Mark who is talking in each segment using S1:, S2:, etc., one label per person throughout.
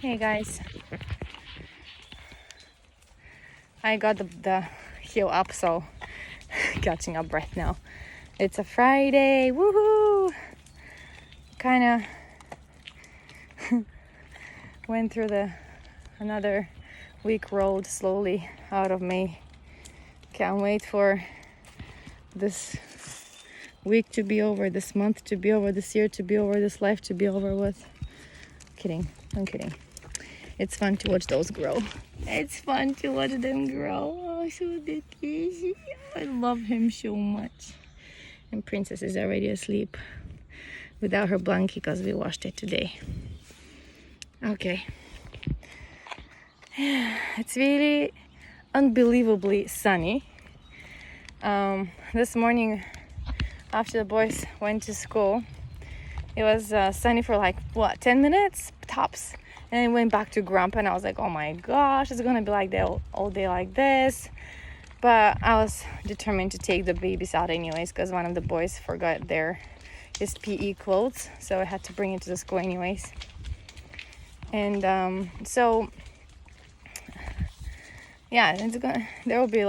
S1: Hey guys, I got the heel up, so catching up breath now. It's a Friday, woohoo! Kind of went through another week rolled slowly out of me. Can't wait for this week to be over, this month to be over, this year to be over, this life to be over with. Kidding, I'm kidding. It's fun to watch those grow. It's fun to watch them grow. Oh, so the kitty. I love him so much. And Princess is already asleep without her blankie because we washed it today. Okay. It's really unbelievably sunny. This morning after the boys went to school, it was sunny for 10 minutes tops. And it went back to grump, and I was like, oh my gosh, it's gonna be like that all day like this. But I was determined to take the babies out anyways, because one of the boys forgot his PE clothes, so I had to bring it to the school anyways. And so yeah, there will be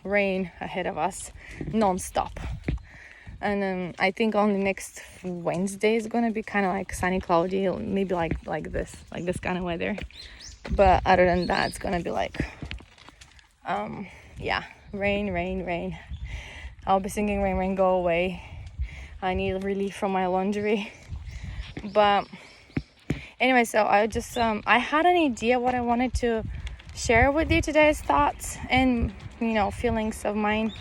S1: rain ahead of us non-stop. And then I think only next Wednesday is gonna be kind of sunny, cloudy, maybe like this kind of weather. But other than that, it's gonna be rain. I'll be singing "Rain, Rain, Go Away." I need relief from my laundry. But anyway, so I just I had an idea what I wanted to share with you today's thoughts and feelings of mine.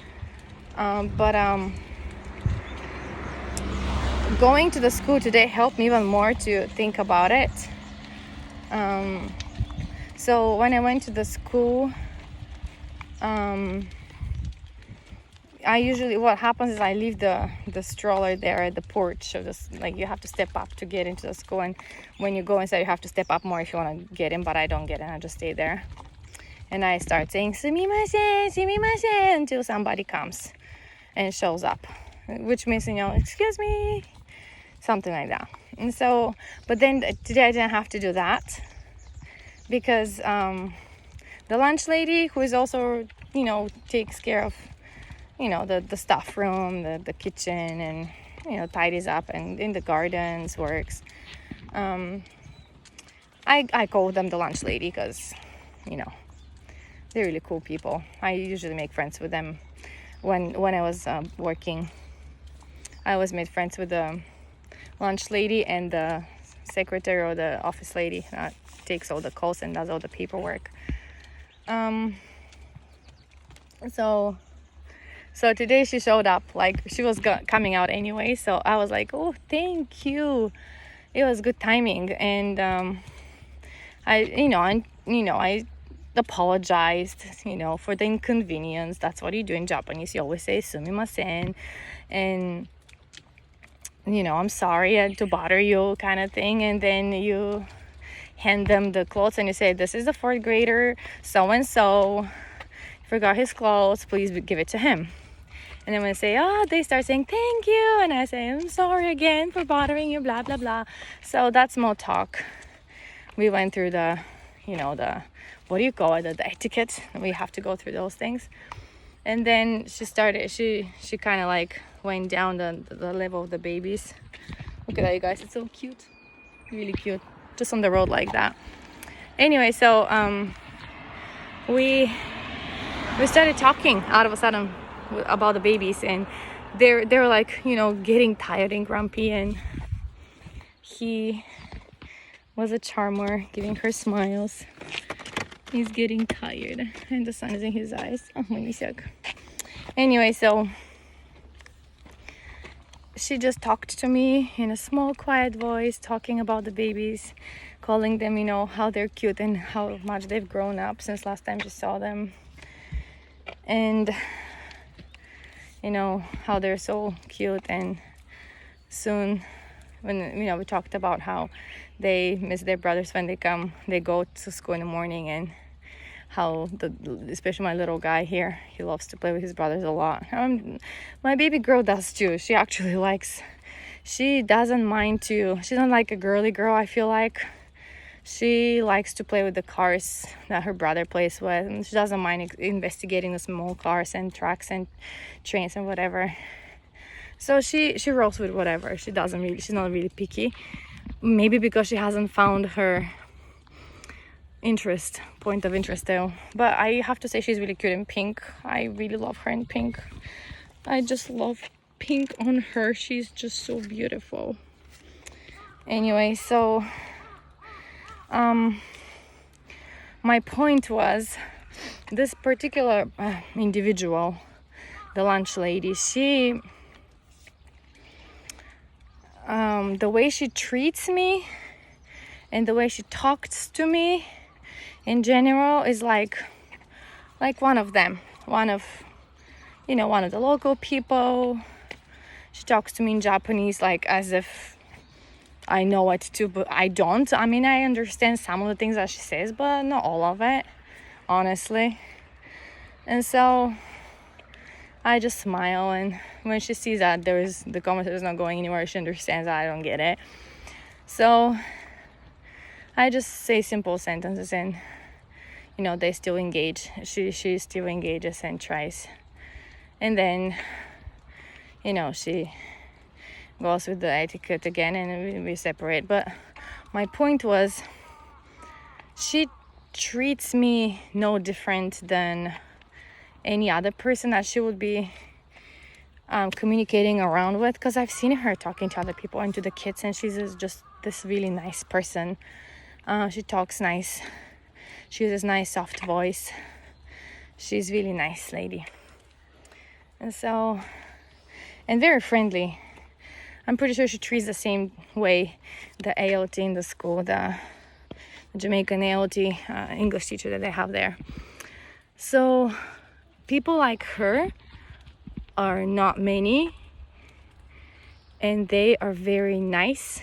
S1: Going to the school today helped me even more to think about it. So when I went to the school, what happens is I leave the stroller there at the porch. So you have to step up to get into the school, and when you go inside you have to step up more if you want to get in, but I don't get in, I just stay there. And I start saying sumimasen until somebody comes and shows up, which means excuse me, something like that. And so, but then today I didn't have to do that because the lunch lady, who is also takes care of the staff room, the kitchen, and tidies up, and in the gardens works. I call them the lunch lady because they're really cool people. I usually make friends with them. When I was working, I always made friends with the lunch lady and the secretary or the office lady that takes all the calls and does all the paperwork. So today she showed up, she was coming out anyway, so I was like, oh, thank you. It was good timing. And I apologized for the inconvenience. That's what you do in Japanese. You always say sumimasen, and I'm sorry to bother you, kind of thing. And then you hand them the clothes and you say, this is the 4th grader so and so, forgot his clothes, please give it to him. And then when I say, they start saying thank you, and I say, I'm sorry again for bothering you, blah blah blah. So that's small talk. We went through the what do you call it, the etiquette. We have to go through those things. And then she kind of went down the level of the babies. Look at that, you guys, it's so cute, really cute, just on the road like that. Anyway, so we started talking out of a sudden about the babies, and they were getting tired and grumpy, and he was a charmer, giving her smiles. He's getting tired and the sun is in his eyes. Oh, manisag. Anyway, so she just talked to me in a small, quiet voice, talking about the babies, calling them, how they're cute and how much they've grown up since last time she saw them. And, how they're so cute. And soon, when, we talked about how they miss their brothers when they go to school in the morning, and how especially my little guy here, he loves to play with his brothers a lot. My baby girl does too. She doesn't mind to, she's not like a girly girl, I feel like. She likes to play with the cars that her brother plays with, and she doesn't mind investigating the small cars and trucks and trains and whatever. So she rolls with whatever. She's not really picky. Maybe because she hasn't found her point of interest though. But I have to say she's really cute in pink. I really love her in pink. I just love pink on her. She's just so beautiful. Anyway, so my point was, this particular individual, the lunch lady, she the way she treats me and the way she talks to me in general is like one of them, one of the local people. She talks to me in Japanese like as if I know what to, but I don't. I mean, I understand some of the things that she says, but not all of it, honestly. And so I just smile, and when she sees that the conversation is not going anywhere, she understands that I don't get it. So I just say simple sentences, and they still engage. She still engages and tries, and then she goes with the etiquette again, and we separate. But my point was, she treats me no different than any other person that she would be communicating around with, because I've seen her talking to other people and to the kids, and she's just this really nice person. She talks nice. She uses nice soft voice. She's really nice lady. And so, and very friendly. I'm pretty sure she treats the same way the ALT in the school, the Jamaican ALT English teacher that they have there. So people like her are not many, and they are very nice.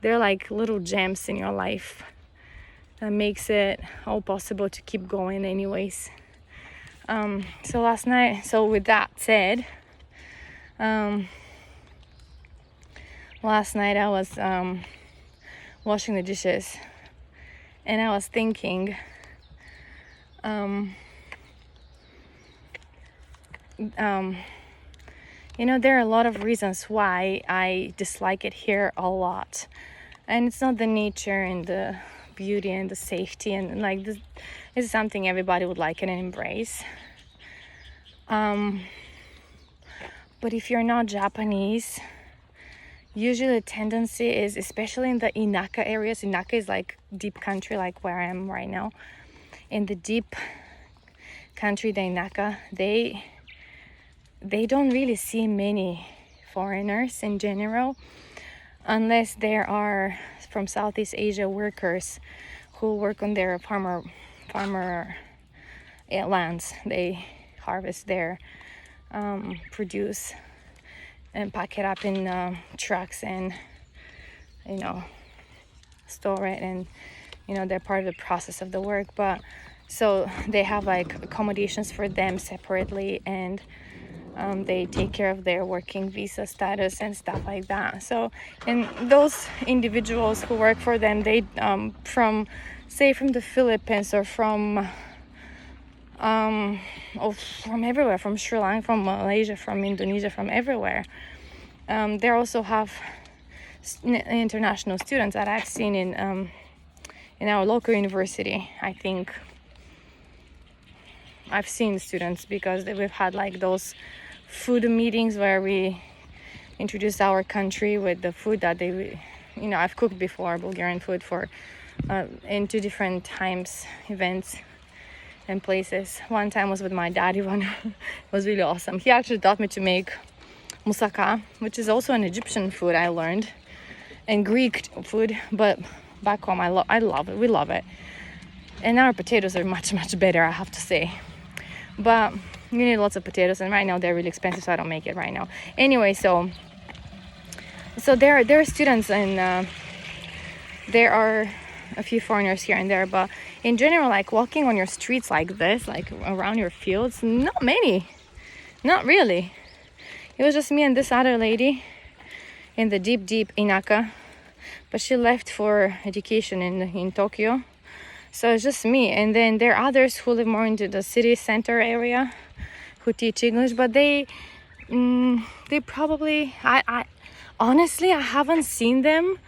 S1: They're like little gems in your life that makes it all possible to keep going anyways. So last night, with that said, last night I was washing the dishes, and I was thinking, there are a lot of reasons why I dislike it here a lot, and it's not the nature and the beauty and the safety, and like this is something everybody would like and embrace. But if you're not Japanese, usually the tendency is, especially in the Inaka areas, Inaka is like deep country, like where I am right now. In the deep country, the Inaka, they don't really see many foreigners in general, unless there are from Southeast Asia workers who work on their farmer lands. They harvest there, produce and pack it up in trucks, and store it, and they're part of the process of the work. But so they have like accommodations for them separately, and they take care of their working visa status and stuff like that. So, and those individuals who work for them, they from the Philippines or from everywhere, from Sri Lanka, from Malaysia, from Indonesia, from everywhere. They also have international students that I've seen in our local university. I think I've seen students, because we've had like those food meetings where we introduce our country with the food that I've cooked before, Bulgarian food, for into different times, events and places. One time was with my daddy. It was really awesome. He actually taught me to make moussaka, which is also an Egyptian food, I learned, and Greek food, but back home I love it. We love it. And our potatoes are much, much better, I have to say. But you need lots of potatoes, and right now they're really expensive, so I don't make it right now. Anyway, so there are students, and there are a few foreigners here and there, but in general, like walking on your streets like this, like around your fields, not many, not really. It was just me and this other lady in the deep Inaka but she left for education in Tokyo. So it's just me, and then there are others who live more into the city center area who teach English, but they probably, I honestly, I haven't seen them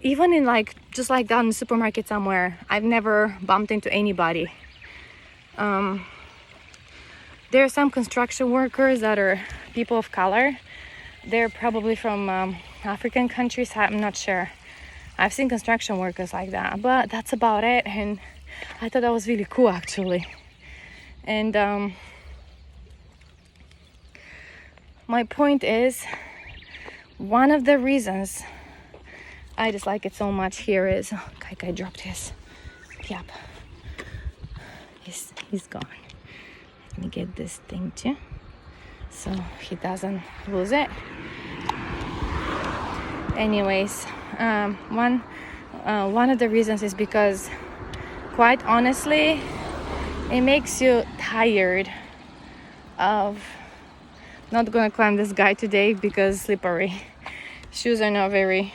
S1: even in like just like down in the supermarket somewhere. I've never bumped into anybody. There are some construction workers that are people of color. They're probably from African countries. I'm not sure. I've seen construction workers like that, but that's about it. And I thought that was really cool, actually. And my point is, one of the reasons I dislike it so much here is, oh, Kai dropped his cap. He's gone. Let me get this thing too, so he doesn't lose it. Anyways, one of the reasons is because, quite honestly, it makes you tired of not gonna climb this guy today because slippery. Shoes are not very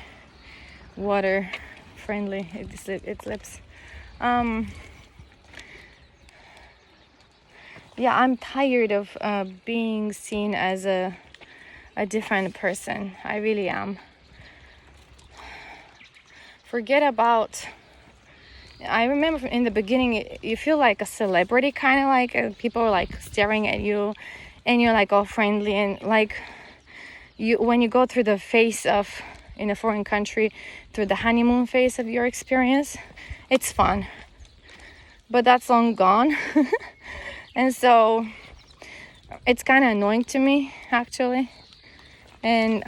S1: water friendly. It slips. Yeah, I'm tired of being seen as a different person. I really am. Forget about, I remember in the beginning, you feel like a celebrity, kind of like people are like staring at you, and you're like all friendly, and like when you go through the phase of, in a foreign country, through the honeymoon phase of your experience, it's fun. But that's long gone. And so it's kind of annoying to me, actually. And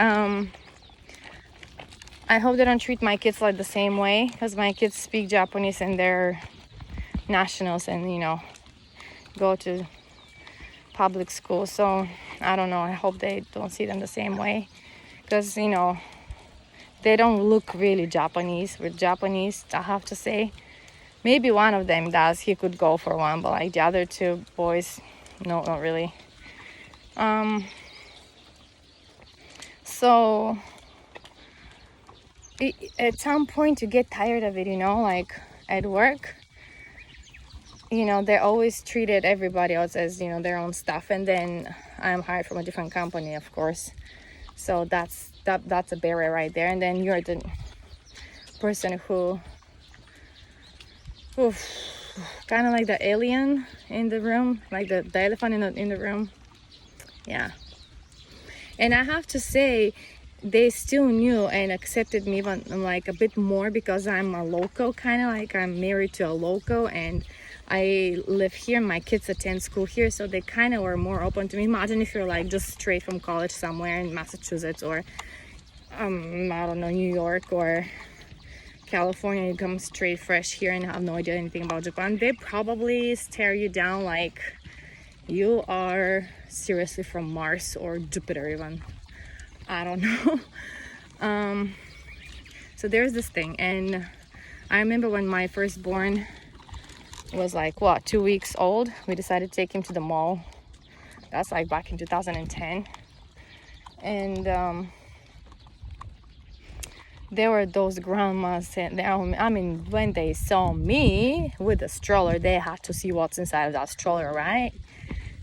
S1: I hope they don't treat my kids like the same way, because my kids speak Japanese and they're nationals and, you know, go to public school. So I don't know. I hope they don't see them the same way, because, you know, they don't look really Japanese. With Japanese, I have to say. Maybe one of them does. He could go for one, but like the other two boys, no, not really. So at some point you get tired of it, you know, like at work, you know, they always treated everybody else as, you know, their own stuff. And then I'm hired from a different company, of course. So that's a barrier right there. And then you're the person who kind of like the alien in the room, like the elephant in the room. Yeah. And I have to say, they still knew and accepted me even like a bit more because I'm a local, kind of like I'm married to a local and I live here. My kids attend school here, so they kind of were more open to me. Imagine if you're like just straight from college somewhere in Massachusetts or I don't know, New York or California, you come straight fresh here and have no idea anything about Japan. They probably stare you down like you are seriously from Mars or Jupiter even. I don't know. So there's this thing. And I remember when my firstborn was like 2 weeks old, we decided to take him to the mall. That's like back in 2010. And there were those grandmas, and I mean, when they saw me with a stroller, they had to see what's inside of that stroller, right?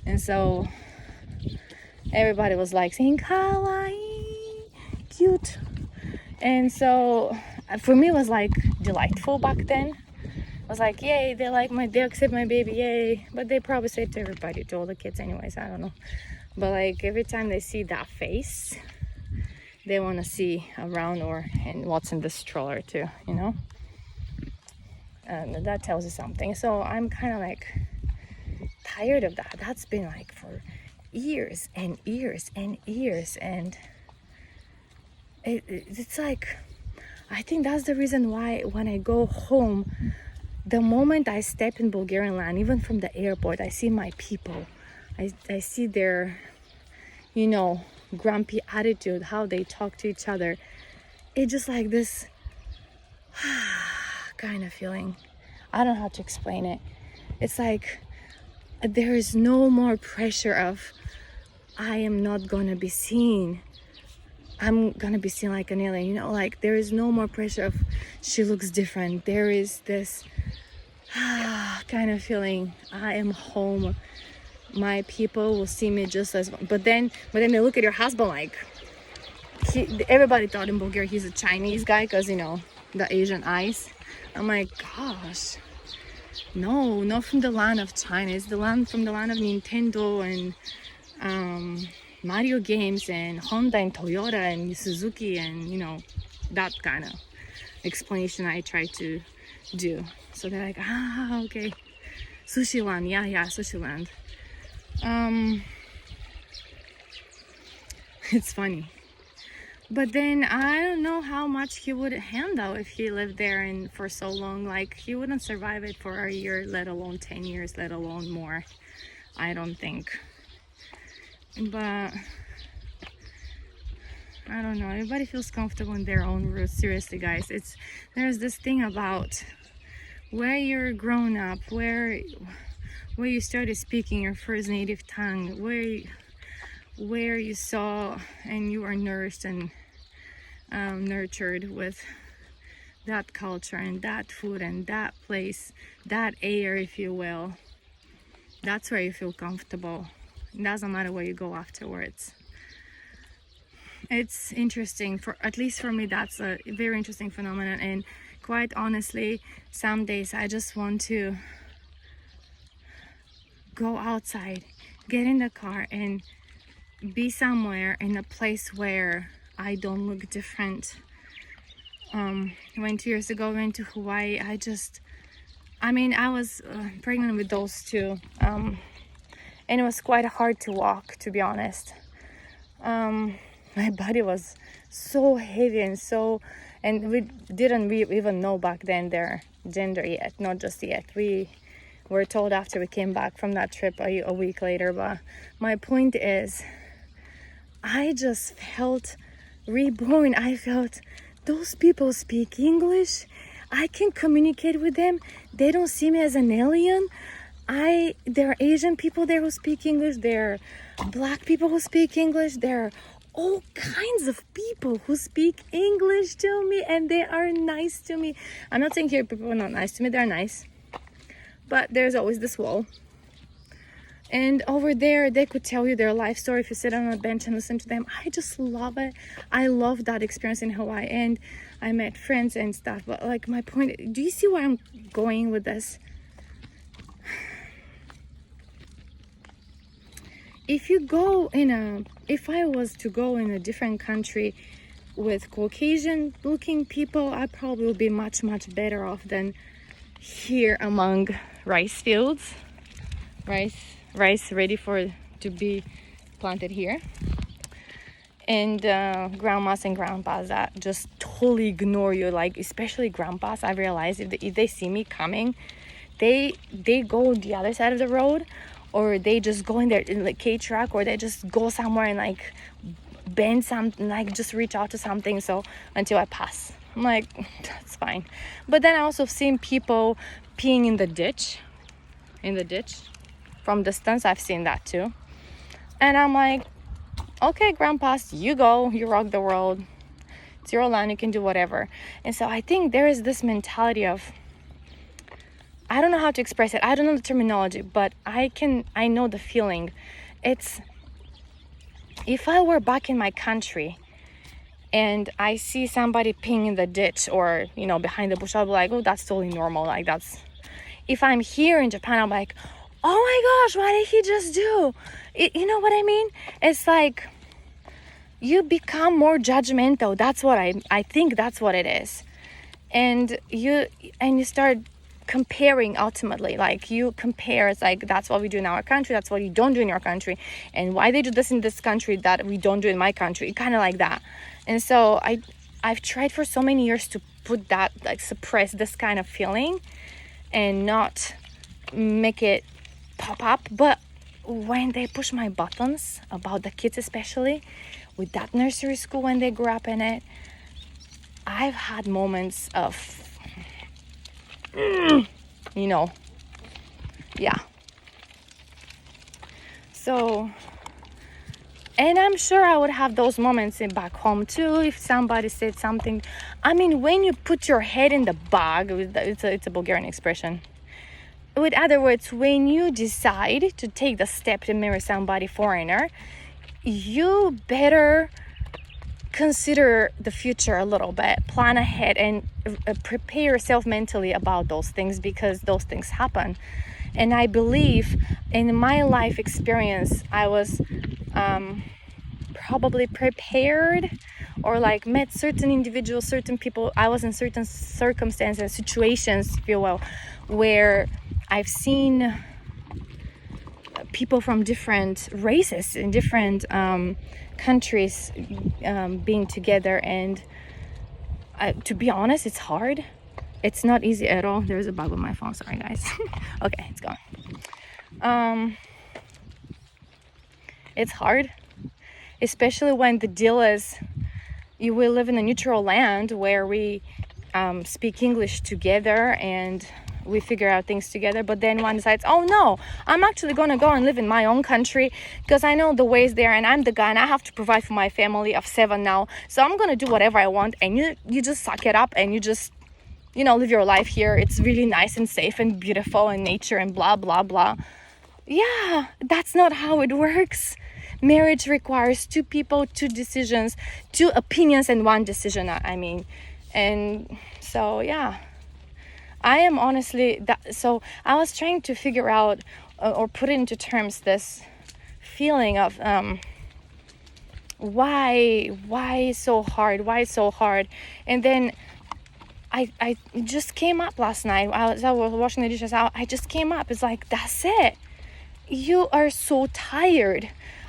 S1: And so everybody was like saying kawaii, cute. And so for me it was like delightful back then. I was like, yay, they accept my baby, yay. But they probably say it to everybody, to all the kids anyways, I don't know. But like every time they see that face, they want to see around and what's in the stroller too, you know. And that tells you something. So I'm kind of like tired of that. That's been like for years and years and years, and it's like, I think that's the reason why when I go home, the moment I step in Bulgarian land, even from the airport, I see my people. I see their, you know, grumpy attitude, how they talk to each other. It's just like this kind of feeling. I don't know how to explain it. It's like there is no more pressure of I am not gonna be seen I'm gonna be seen like an alien, you know, like there is no more pressure of she looks different. There is this kind of feeling I am home. My people will see me just as, but then they look at your husband like everybody thought in Bulgaria he's a Chinese guy because, you know, the Asian eyes. I'm like, gosh, no, not from the land of China. It's from the land of Nintendo and Mario games and Honda and Toyota and Suzuki and, you know, that kind of explanation I try to do. So they're like, okay, sushi land, yeah, sushi land. It's funny. But then I don't know how much he would handle if he lived there and for so long. Like, he wouldn't survive it for a year, let alone 10 years, let alone more. I don't think. But I don't know. Everybody feels comfortable in their own roots. Seriously, guys, there's this thing about where you're grown up, where you started speaking your first native tongue, where you saw and you are nourished and nurtured with that culture and that food and that place, that air, if you will. That's where you feel comfortable. It doesn't matter where you go afterwards. It's interesting, at least for me, that's a very interesting phenomenon. And quite honestly, some days I just want to go outside, get in the car and be somewhere in a place where I don't look different. When 2 years ago I went to Hawaii, I was pregnant with those two, and it was quite hard to walk, to be honest. My body was so heavy and we didn't even know back then their gender yet, not just yet. We were told after we came back from that trip a week later. But my point is, I just felt reborn. I felt those people speak English. I can communicate with them. They don't see me as an alien. There are Asian people there who speak English. There are Black people who speak English. There are all kinds of people who speak English to me, and they are nice to me. I'm not saying here people are not nice to me. They're nice. But there's always this wall. And over there, they could tell you their life story if you sit on a bench and listen to them. I just love it. I love that experience in Hawaii. And I met friends and stuff. But like, my point, do you see where I'm going with this? If I was to go in a different country with Caucasian looking people, I probably would be much, much better off than here among rice fields. Rice ready to be planted here, and grandmas and grandpas that just totally ignore you. Like, especially grandpas, I realize if they see me coming, they go the other side of the road, or they just go in their K truck, or they just go somewhere and like bend something, like just reach out to something so until I pass. I'm like, that's fine. But then I also seen people peeing in the ditch. From distance, I've seen that too. And I'm like, okay, grandpas, you go, you rock the world. It's your land, you can do whatever. And so I think there is this mentality of, I don't know how to express it. I don't know the terminology, but I know the feeling. It's, if I were back in my country and I see somebody peeing in the ditch or, you know, behind the bush, I'll be like, oh, that's totally normal. Like, if I'm here in Japan, I'm like, oh my gosh, what did he just do? You know what I mean? It's like, you become more judgmental. That's what I think that's what it is. And you start comparing ultimately. Like, you compare, it's like, that's what we do in our country, that's what you don't do in your country. And why they do this in this country that we don't do in my country. Kind of like that. And so I've tried for so many years to put that, like, suppress this kind of feeling and not make it pop up. But when they push my buttons about the kids, especially with that nursery school, when they grew up in it, I've had moments of yeah. So, And I'm sure I would have those moments back home too if somebody said something. I mean, when you put your head in the bag, it's a Bulgarian expression. With other words, when you decide to take the step to marry somebody foreigner, you better consider the future a little bit, plan ahead, and prepare yourself mentally about those things, because those things happen. And I believe in my life experience, I was probably prepared, or like met certain individuals, certain people. I was in certain circumstances, situations, if you will, where I've seen people from different races in different countries being together, and to be honest, it's hard. It's not easy at all. There's a bug on my phone, sorry guys. Okay, it's gone. It's hard, especially when the deal is you will live in a neutral land where we speak English together and we figure out things together, but then one decides, oh no, I'm actually gonna go and live in my own country because I know the ways there, and I'm the guy and I have to provide for my family of 7 now, so I'm gonna do whatever I want, and you just suck it up and you just, live your life here. It's really nice and safe and beautiful and nature and blah blah blah. Yeah, that's not how it works. Marriage requires 2 people, 2 decisions, 2 opinions, and 1 decision, I mean. And so yeah, I am honestly so I was trying to figure out or put into terms this feeling of why so hard. And then I just came up last night. I was washing the dishes. I just came up. It's like, that's it. You are so tired.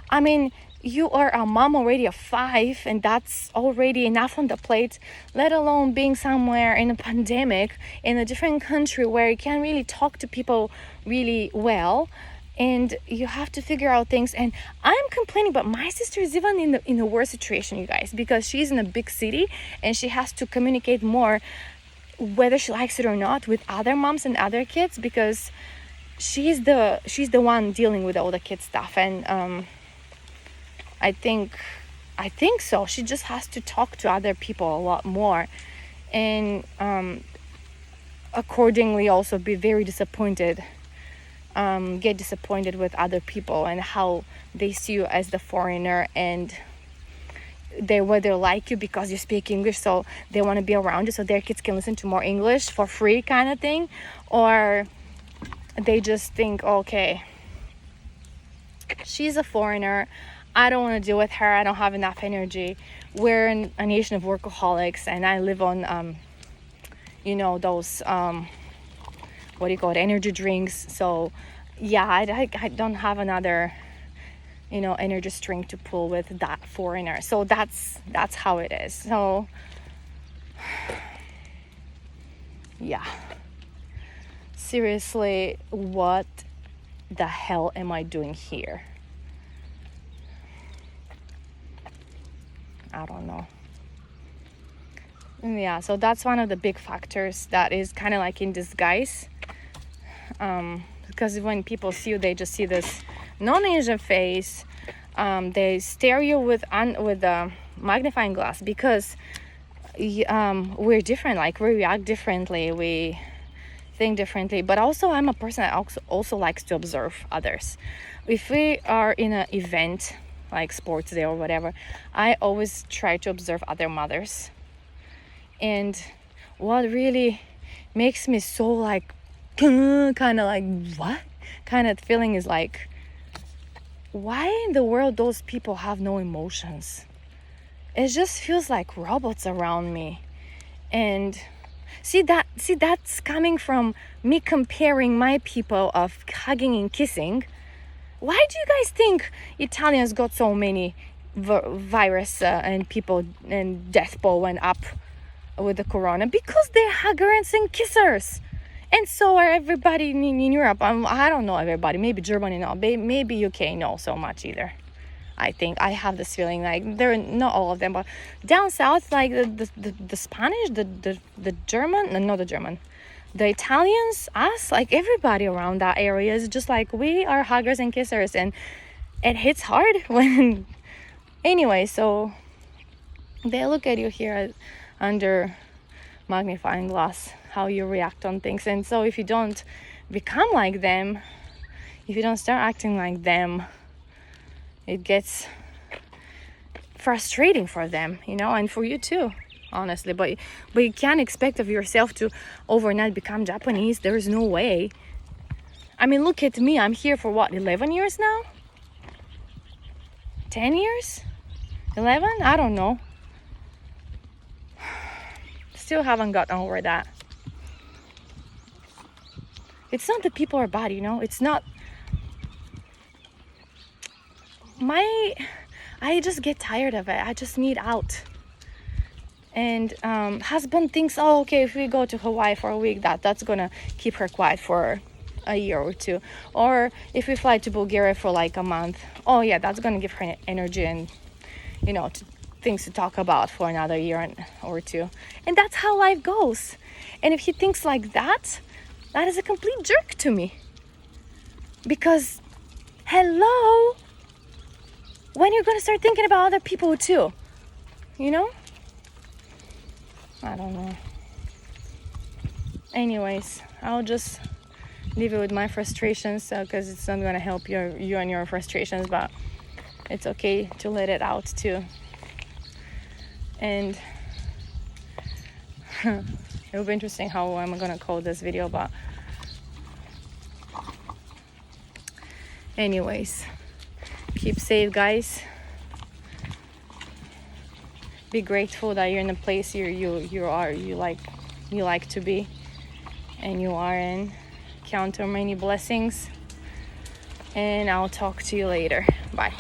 S1: I mean, you are a mom already of 5, and that's already enough on the plate, let alone being somewhere in a pandemic in a different country where you can't really talk to people really well, and you have to figure out things. And I'm complaining, but my sister is even in a worse situation, you guys, because she's in a big city and she has to communicate more, whether she likes it or not, with other moms and other kids, because she's the one dealing with all the kid stuff. And I think so. She just has to talk to other people a lot more, and accordingly also be very disappointed, get disappointed with other people and how they see you as the foreigner, and they whether like you because you speak English, so they want to be around you so their kids can listen to more English for free kind of thing, or they just think, okay, she's a foreigner, I don't want to deal with her, I don't have enough energy. We're in a nation of workaholics, and I live on those what do you call it, energy drinks. So yeah, I don't have another energy drink to pull with that foreigner. So that's how it is. So yeah, seriously, what the hell am I doing here? I don't know. Yeah, so that's one of the big factors that is kind of like in disguise, because when people see you, they just see this non-Asian face. They stare you with a magnifying glass, because we're different. Like, we react differently, we think differently. But also, I'm a person that also likes to observe others. If we are in an event like sports day or whatever, I always try to observe other mothers. And what really makes me so like kind of like what kind of feeling is like, why in the world those people have no emotions? It just feels like robots around me. And see that's coming from me comparing my people of hugging and kissing. Why do you guys think Italians got so many virus and people and death poll went up with the corona? Because they're huggers and kissers. And so are everybody in Europe. I don't know everybody. Maybe Germany, no. Maybe UK, no so much either. I think I have this feeling like they're not all of them, but down south, like the Spanish, the German, no, not the German, the Italians, us, like everybody around that area is just like, we are huggers and kissers, and it hits hard Anyway, so they look at you here under magnifying glass, how you react on things. And so if you don't become like them, if you don't start acting like them, it gets frustrating for them, you know, and for you too, honestly. But you can't expect of yourself to overnight become Japanese. There's no way. I mean, look at me. I'm here for what, 11 years now? 10 years? 11? I don't know. Still haven't gotten over that. It's not the people are bad, you know. It's not I just get tired of it. I just need out. And husband thinks, oh, okay, if we go to Hawaii for a week, that's gonna keep her quiet for a year or two. Or if we fly to Bulgaria for like a month, oh yeah, that's gonna give her energy and, you know, things to talk about for another year or two. And that's how life goes. And if he thinks like that, that is a complete jerk to me. Because, hello, when you're gonna start thinking about other people too, you know? I don't know. Anyways, I'll just leave it with my frustrations, because it's not gonna help you and your frustrations, but it's okay to let it out too. And it'll be interesting how I'm gonna call this video, but anyways, keep safe, guys. Be grateful that you're in the place you like to be, and you are in. Count your many blessings, and I'll talk to you later. Bye.